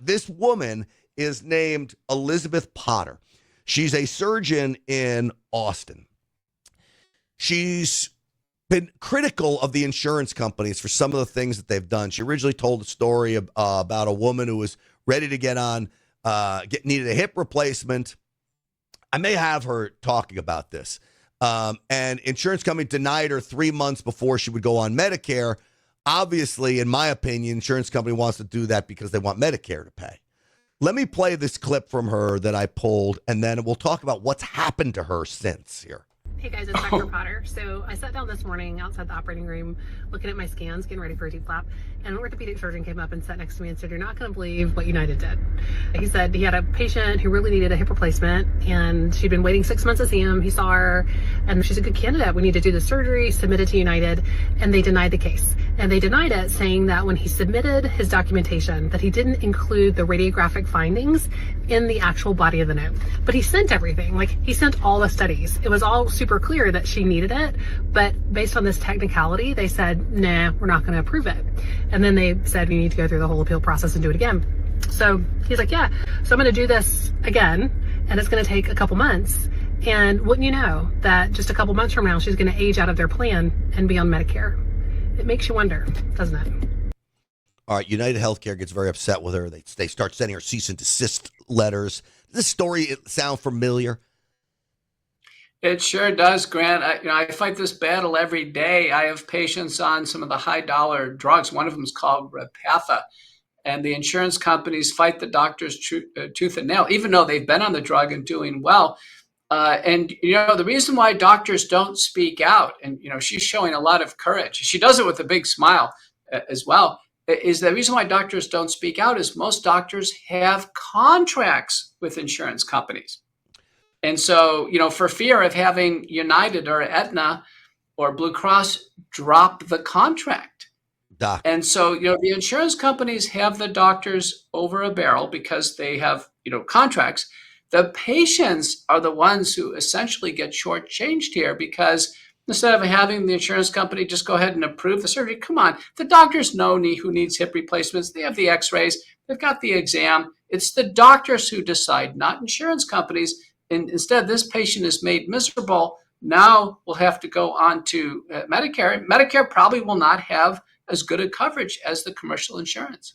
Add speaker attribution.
Speaker 1: This woman is named Elizabeth Potter. She's a surgeon in Austin. She's been critical of the insurance companies for some of the things that they've done. She originally told a story about a woman who was ready to needed a hip replacement. I may have her talking about this. And insurance company denied her 3 months before she would go on Medicare. Obviously, in my opinion, insurance company wants to do that because they want Medicare to pay. Let me play this clip from her that I pulled, and then we'll talk about what's happened to her since here.
Speaker 2: Hey guys, it's Dr. Potter. So I sat down this morning outside the operating room looking at my scans, getting ready for a deep flap, and an orthopedic surgeon came up and sat next to me and said, "You're not going to believe what United did." He said he had a patient who really needed a hip replacement, and she'd been waiting 6 months to see him. He saw her, and she's a good candidate. We need to do the surgery, submit it to United, and they denied the case. And they denied it, saying that when he submitted his documentation, that he didn't include the radiographic findings in the actual body of the note. But he sent everything. Like, he sent all the studies. It was all super clear that she needed it, but based on this technicality, they said, nah, we're not going to approve it. And then they said, we need to go through the whole appeal process and do it again. So he's like, yeah, so I'm going to do this again, and it's going to take a couple months. And wouldn't you know that just a couple months from now, she's going to age out of their plan and be on Medicare. It makes you wonder, doesn't it?
Speaker 1: All right, United Healthcare gets very upset with her. They start sending her cease and desist letters. Does this story sound familiar?
Speaker 3: It sure does, Grant. I fight this battle every day. I have patients on some of the high-dollar drugs. One of them is called Repatha, and the insurance companies fight the doctors tooth and nail, even though they've been on the drug and doing well. And the reason why doctors don't speak out, and she's showing a lot of courage. She does it with a big smile as well. Is the reason why doctors don't speak out is most doctors have contracts with insurance companies. And so, for fear of having United or Aetna or Blue Cross drop the contract.
Speaker 1: Doc.
Speaker 3: And so, the insurance companies have the doctors over a barrel because they have, contracts. The patients are the ones who essentially get shortchanged here because instead of having the insurance company just go ahead and approve the surgery, come on, the doctors know who needs hip replacements. They have the x-rays, they've got the exam. It's the doctors who decide, not insurance companies. And instead, this patient is made miserable. Now we'll have to go on to Medicare. Medicare probably will not have as good a coverage as the commercial insurance.